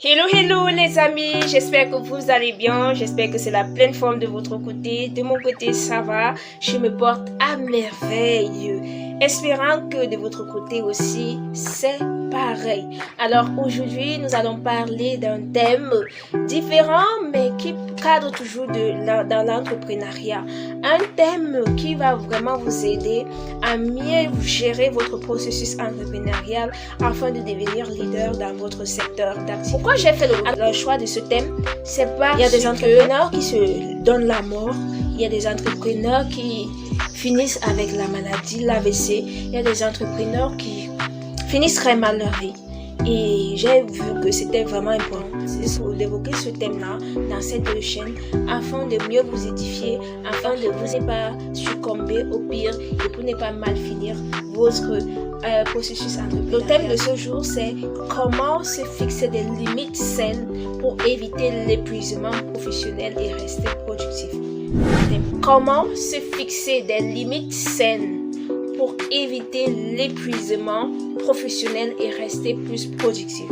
Hello, hello les amis, j'espère que vous allez bien, j'espère que c'est la pleine forme de votre côté. De mon côté, ça va, je me porte à merveille. Espérant que de votre côté aussi, c'est pareil. Alors aujourd'hui, nous allons parler d'un thème différent, mais qui cadre toujours dans l'entrepreneuriat. Un thème qui va vraiment vous aider à mieux gérer votre processus entrepreneurial afin de devenir leader dans votre secteur d'activité. Pourquoi j'ai fait le choix de ce thème? C'est parce qu'il y a des entrepreneurs qui se donnent la mort, il y a des entrepreneurs qui finissent avec la maladie, l'AVC, il y a des entrepreneurs qui finissent très mal leur vie. Et j'ai vu que c'était vraiment important d'évoquer ce thème-là dans cette chaîne afin de mieux vous édifier, afin de vous ne pas succomber au pire et pour ne pas mal finir votre processus entrepreneurial. Le thème de ce jour, c'est comment se fixer des limites saines pour éviter l'épuisement professionnel et rester productif. Comment se fixer des limites saines pour éviter l'épuisement professionnel et rester plus productif.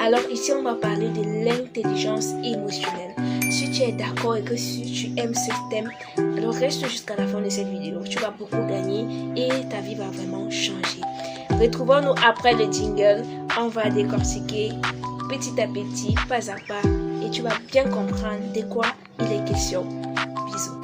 Alors ici, on va parler de l'intelligence émotionnelle. Si tu es d'accord et que si tu aimes ce thème, alors reste jusqu'à la fin de cette vidéo. Tu vas beaucoup gagner et ta vie va vraiment changer. Retrouvons-nous après le jingle. On va décortiquer petit à petit, pas à pas, et tu vas bien comprendre de quoi il est question. Bisous.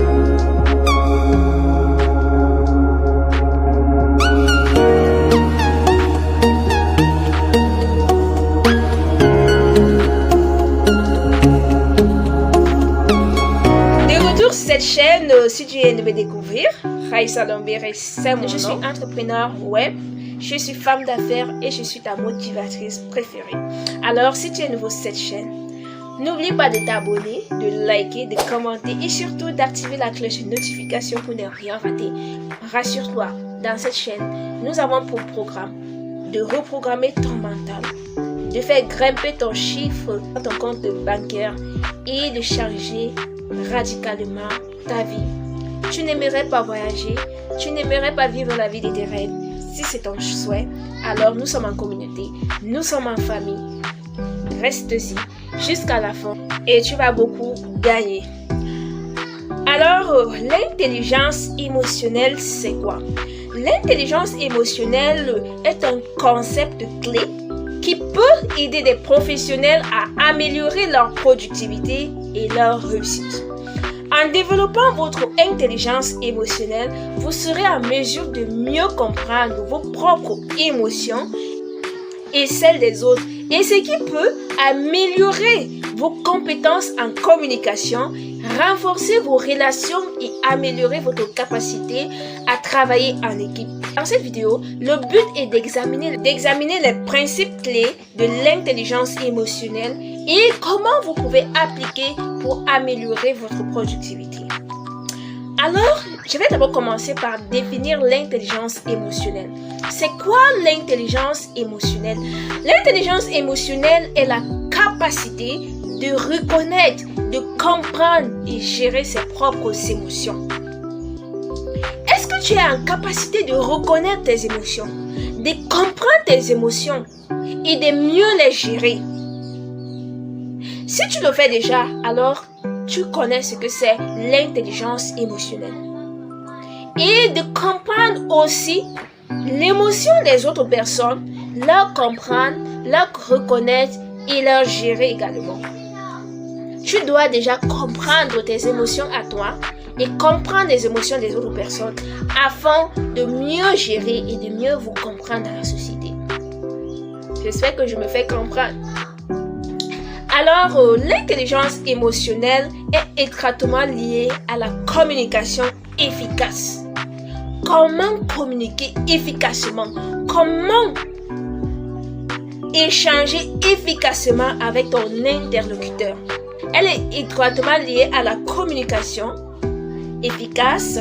Cette chaîne, si tu viens de me découvrir, Raissa Lambert, c'est mon nom. Je suis entrepreneur web, je suis femme d'affaires et je suis ta motivatrice préférée. Alors, si tu es nouveau sur cette chaîne, n'oublie pas de t'abonner, de liker, de commenter et surtout d'activer la cloche de notification pour ne rien rater. Rassure-toi, dans cette chaîne, nous avons pour programme de reprogrammer ton mental, de faire grimper ton chiffre dans ton compte bancaire et de changer radicalement ta vie. Tu n'aimerais pas voyager, tu n'aimerais pas vivre la vie de tes rêves. Si c'est ton souhait, alors nous sommes en communauté, nous sommes en famille. Reste-y jusqu'à la fin et tu vas beaucoup gagner. Alors, l'intelligence émotionnelle, c'est quoi? L'intelligence émotionnelle est un concept clé qui peut aider des professionnels à améliorer leur productivité et leur réussite. En développant votre intelligence émotionnelle, vous serez en mesure de mieux comprendre vos propres émotions et celles des autres, et ce qui peut améliorer vos compétences en communication, renforcer vos relations et améliorer votre capacité à travailler en équipe. Dans cette vidéo, le but est d'examiner les principes clés de l'intelligence émotionnelle et comment vous pouvez appliquer pour améliorer votre productivité. Alors, je vais d'abord commencer par définir l'intelligence émotionnelle. C'est quoi l'intelligence émotionnelle? L'intelligence émotionnelle est la capacité de reconnaître, de comprendre et gérer ses propres émotions. Est-ce que tu es en capacité de reconnaître tes émotions, de comprendre tes émotions et de mieux les gérer? Si tu le fais déjà, alors tu connais ce que c'est l'intelligence émotionnelle. Et de comprendre aussi l'émotion des autres personnes, leur comprendre, leur reconnaître et leur gérer également. Tu dois déjà comprendre tes émotions à toi et comprendre les émotions des autres personnes afin de mieux gérer et de mieux vous comprendre dans la société. J'espère que je me fais comprendre. Alors, l'intelligence émotionnelle est étroitement liée à la communication efficace. Comment communiquer efficacement? Comment échanger efficacement avec ton interlocuteur? Elle est étroitement liée à la communication efficace,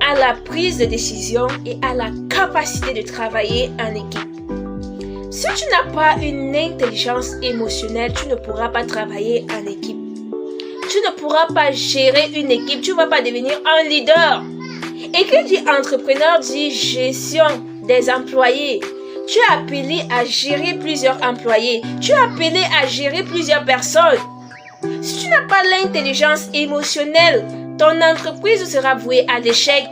à la prise de décision et à la capacité de travailler en équipe. Si tu n'as pas une intelligence émotionnelle, tu ne pourras pas travailler en équipe. Tu ne pourras pas gérer une équipe, tu ne vas pas devenir un leader. Et qui dit entrepreneur dit gestion des employés. Tu es appelé à gérer plusieurs employés. Tu es appelé à gérer plusieurs personnes. Si tu n'as pas l'intelligence émotionnelle, ton entreprise sera vouée à l'échec.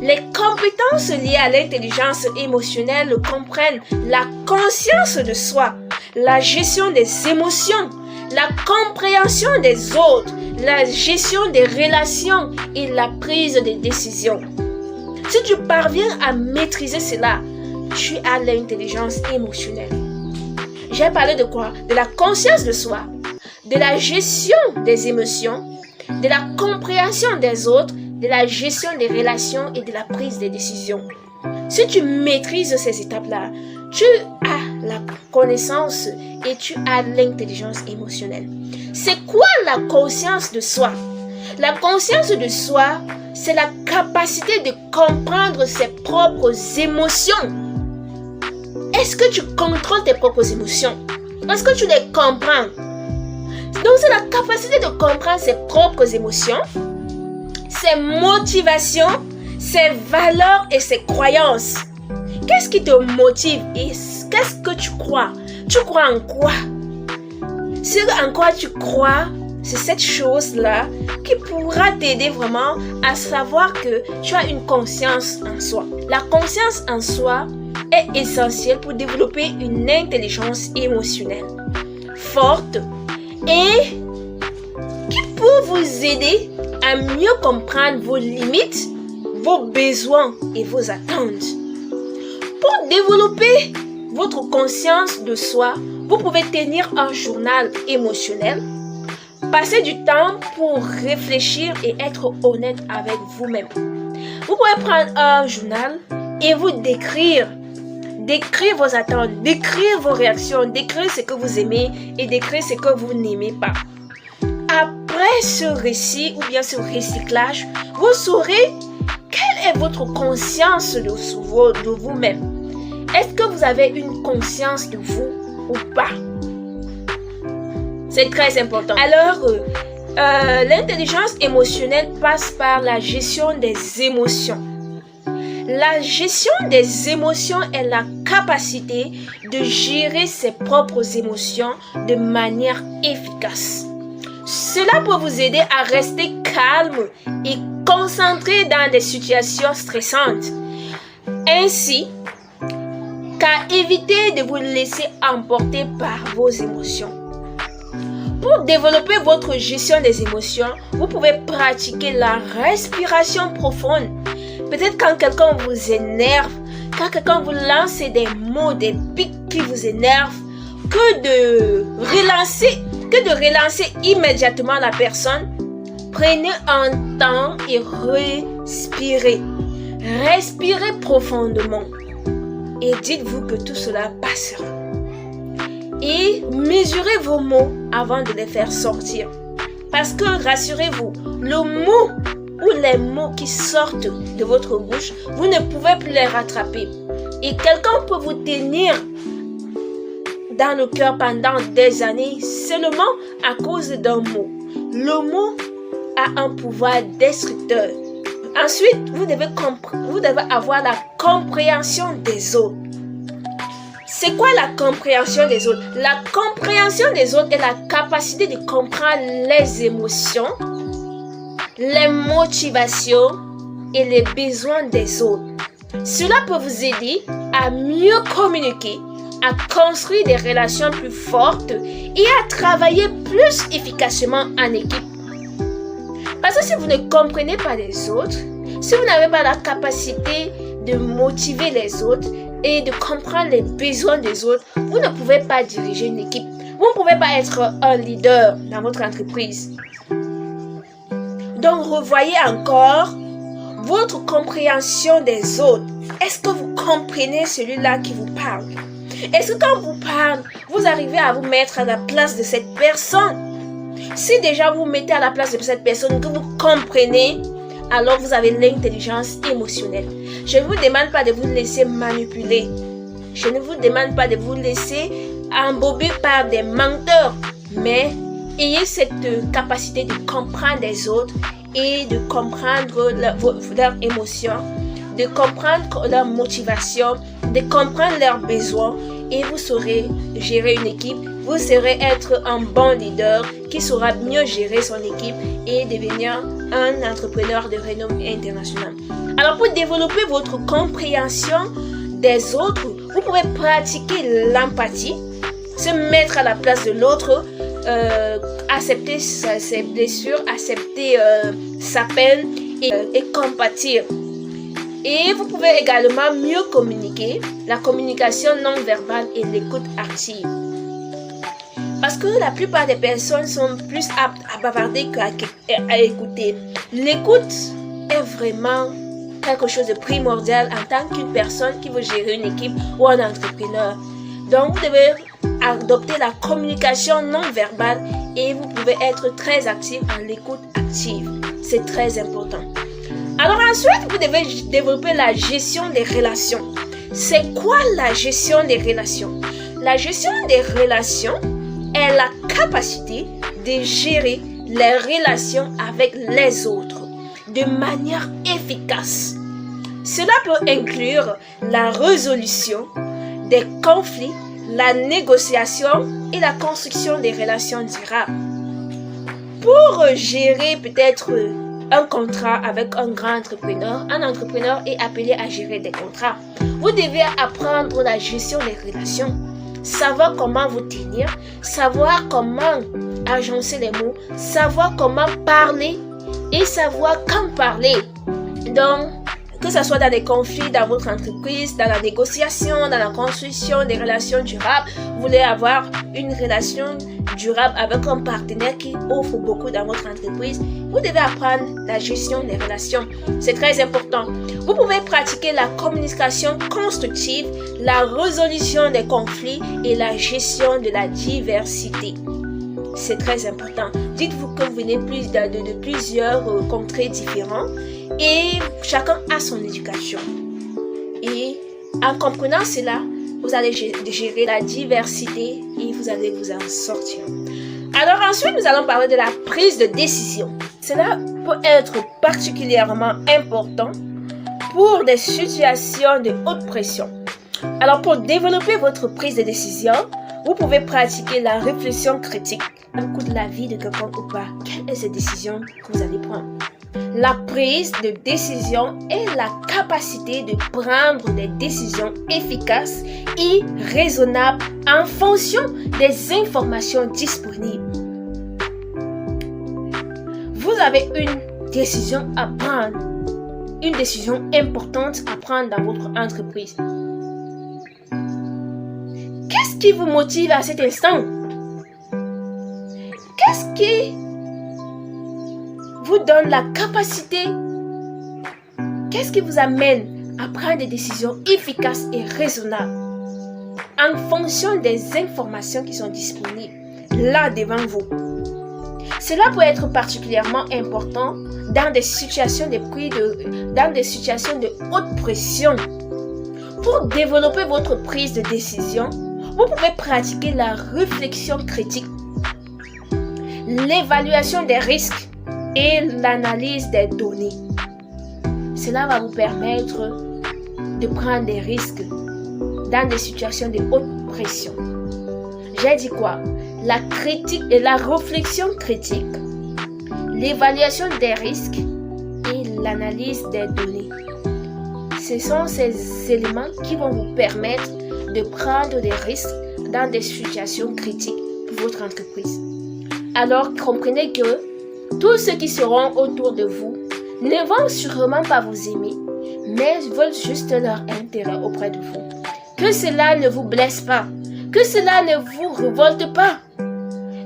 Les compétences liées à l'intelligence émotionnelle comprennent la conscience de soi, la gestion des émotions, la compréhension des autres, la gestion des relations et la prise de décisions. Si tu parviens à maîtriser cela, tu as l'intelligence émotionnelle. J'ai parlé de quoi? De la conscience de soi, de la gestion des émotions, de la compréhension des autres, de la gestion des relations et de la prise de décisions. Si tu maîtrises ces étapes-là, tu as la connaissance et tu as l'intelligence émotionnelle. C'est quoi la conscience de soi? La conscience de soi, c'est la capacité de comprendre ses propres émotions. Est-ce que tu contrôles tes propres émotions? Est-ce que tu les comprends? Donc, c'est la capacité de comprendre ses propres émotions, ses motivations, ses valeurs et ses croyances. Qu'est-ce qui te motive et qu'est-ce que tu crois? Tu crois en quoi? Ce en quoi tu crois, c'est cette chose-là qui pourra t'aider vraiment à savoir que tu as une conscience en soi. La conscience en soi est essentielle pour développer une intelligence émotionnelle forte et qui peut vous aider à mieux comprendre vos limites, vos besoins et vos attentes. Pour développer votre conscience de soi, vous pouvez tenir un journal émotionnel, passer du temps pour réfléchir et être honnête avec vous-même. Vous pouvez prendre un journal et vous décrire vos attentes, décrire vos réactions, décrire ce que vous aimez et décrire ce que vous n'aimez pas. Après ce récit ou bien ce recyclage, vous saurez quelle est votre conscience de vous-même. Est-ce que vous avez une conscience de vous ou pas? C'est très important. Alors, l'intelligence émotionnelle passe par la gestion des émotions. La gestion des émotions est la capacité de gérer ses propres émotions de manière efficace. Cela peut vous aider à rester calme et concentré dans des situations stressantes, ainsi qu'à éviter de vous laisser emporter par vos émotions. Pour développer votre gestion des émotions, vous pouvez pratiquer la respiration profonde. Peut-être quand quelqu'un vous énerve, quand quelqu'un vous lance des mots, des pics qui vous énervent, que de relancer immédiatement la personne, prenez un temps et respirez. Respirez profondément et dites-vous que tout cela passera. Et mesurez vos mots avant de les faire sortir. Parce que rassurez-vous, le mot ou les mots qui sortent de votre bouche, vous ne pouvez plus les rattraper. Et quelqu'un peut vous tenir dans le cœur pendant des années seulement à cause d'un mot. Le mot a un pouvoir destructeur. Ensuite, vous devez avoir la compréhension des autres. C'est quoi la compréhension des autres? La compréhension des autres est la capacité de comprendre les émotions, les motivations et les besoins des autres. Cela peut vous aider à mieux communiquer, à construire des relations plus fortes et à travailler plus efficacement en équipe. Parce que si vous ne comprenez pas les autres, si vous n'avez pas la capacité de motiver les autres et de comprendre les besoins des autres, vous ne pouvez pas diriger une équipe. Vous ne pouvez pas être un leader dans votre entreprise. Donc, revoyez encore votre compréhension des autres. Est-ce que vous comprenez celui-là qui vous parle? Est-ce que quand vous parle, vous arrivez à vous mettre à la place de cette personne? Si déjà vous mettez à la place de cette personne, que vous comprenez, alors vous avez l'intelligence émotionnelle. Je ne vous demande pas de vous laisser manipuler. Je ne vous demande pas de vous laisser embober par des menteurs. Mais ayez cette capacité de comprendre les autres et de comprendre leurs émotions, de comprendre leur motivation de comprendre leurs besoins et vous saurez gérer une équipe. Vous saurez être un bon leader qui saura mieux gérer son équipe et devenir un entrepreneur de renommée internationale. Alors pour développer votre compréhension des autres, vous pouvez pratiquer l'empathie, se mettre à la place de l'autre, accepter ses blessures, accepter sa peine et compatir. Et vous pouvez également mieux communiquer, la communication non verbale et l'écoute active. Parce que la plupart des personnes sont plus aptes à bavarder qu'à écouter. L'écoute est vraiment quelque chose de primordial en tant qu'une personne qui veut gérer une équipe ou un entrepreneur. Donc vous devez adopter la communication non verbale et vous pouvez être très actif en l'écoute active. C'est très important. Alors ensuite, vous devez développer la gestion des relations. C'est quoi la gestion des relations? La gestion des relations est la capacité de gérer les relations avec les autres de manière efficace. Cela peut inclure la résolution des conflits, la négociation et la construction des relations durables. Pour gérer peut-être un contrat avec un grand entrepreneur, un entrepreneur est appelé à gérer des contrats. Vous devez apprendre la gestion des relations, savoir comment vous tenir, savoir comment agencer les mots, savoir comment parler et savoir quand parler. Donc, que ce soit dans des conflits dans votre entreprise, dans la négociation, dans la construction des relations durables, vous voulez avoir une relation durable avec un partenaire qui offre beaucoup dans votre entreprise, vous devez apprendre la gestion des relations. C'est très important. Vous pouvez pratiquer la communication constructive, la résolution des conflits et la gestion de la diversité. C'est très important. Dites-vous que vous venez de plusieurs contrées différentes et chacun a son éducation. Et en comprenant cela, vous allez gérer la diversité et vous allez vous en sortir. Alors ensuite, nous allons parler de la prise de décision. Cela peut être particulièrement important pour des situations de haute pression. Alors pour développer votre prise de décision, vous pouvez pratiquer la réflexion critique. Un coup de la vie de quelqu'un ou pas, quelle est cette décision que vous allez prendre? La prise de décision est la capacité de prendre des décisions efficaces et raisonnables en fonction des informations disponibles. Vous avez une décision à prendre, une décision importante à prendre dans votre entreprise. Qu'est-ce qui vous motive à cet instant? Qu'est-ce qui vous donne la capacité? Qu'est-ce qui vous amène à prendre des décisions efficaces et raisonnables en fonction des informations qui sont disponibles là devant vous? Cela peut être particulièrement important dans des situations de haute pression. Pour développer votre prise de décision, vous pouvez pratiquer la réflexion critique, l'évaluation des risques et l'analyse des données. Cela va vous permettre de prendre des risques dans des situations de haute pression. J'ai dit quoi? La critique et la réflexion critique, l'évaluation des risques et l'analyse des données. Ce sont ces éléments qui vont vous permettre de prendre des risques dans des situations critiques pour votre entreprise. Alors comprenez que tous ceux qui seront autour de vous ne vont sûrement pas vous aimer, mais veulent juste leur intérêt auprès de vous. Que cela ne vous blesse pas, que cela ne vous révolte pas.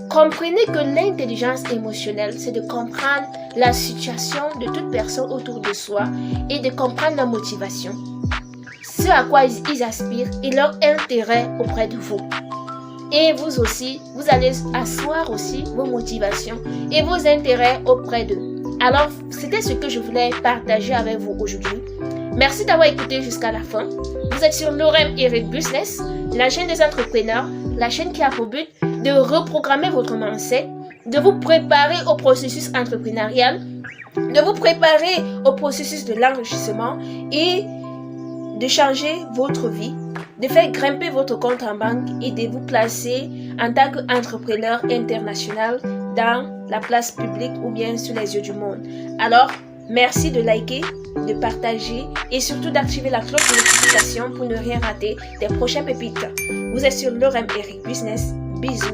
Comprenez que l'intelligence émotionnelle, c'est de comprendre la situation de toute personne autour de soi et de comprendre leur motivation, ce à quoi ils aspirent et leur intérêt auprès de vous. Et vous aussi, vous allez asseoir aussi vos motivations et vos intérêts auprès d'eux. Alors, c'était ce que je voulais partager avec vous aujourd'hui. Merci d'avoir écouté jusqu'à la fin. Vous êtes sur Lorem Eric Business, la chaîne des entrepreneurs, la chaîne qui a pour but de reprogrammer votre mindset, de vous préparer au processus entrepreneurial, de vous préparer au processus de l'enrichissement et de changer votre vie, de faire grimper votre compte en banque et de vous placer en tant qu'entrepreneur international dans la place publique ou bien sous les yeux du monde. Alors, merci de liker, de partager et surtout d'activer la cloche de notification pour ne rien rater des prochains pépites. Vous êtes sur Lorem Eric Business. Bisous.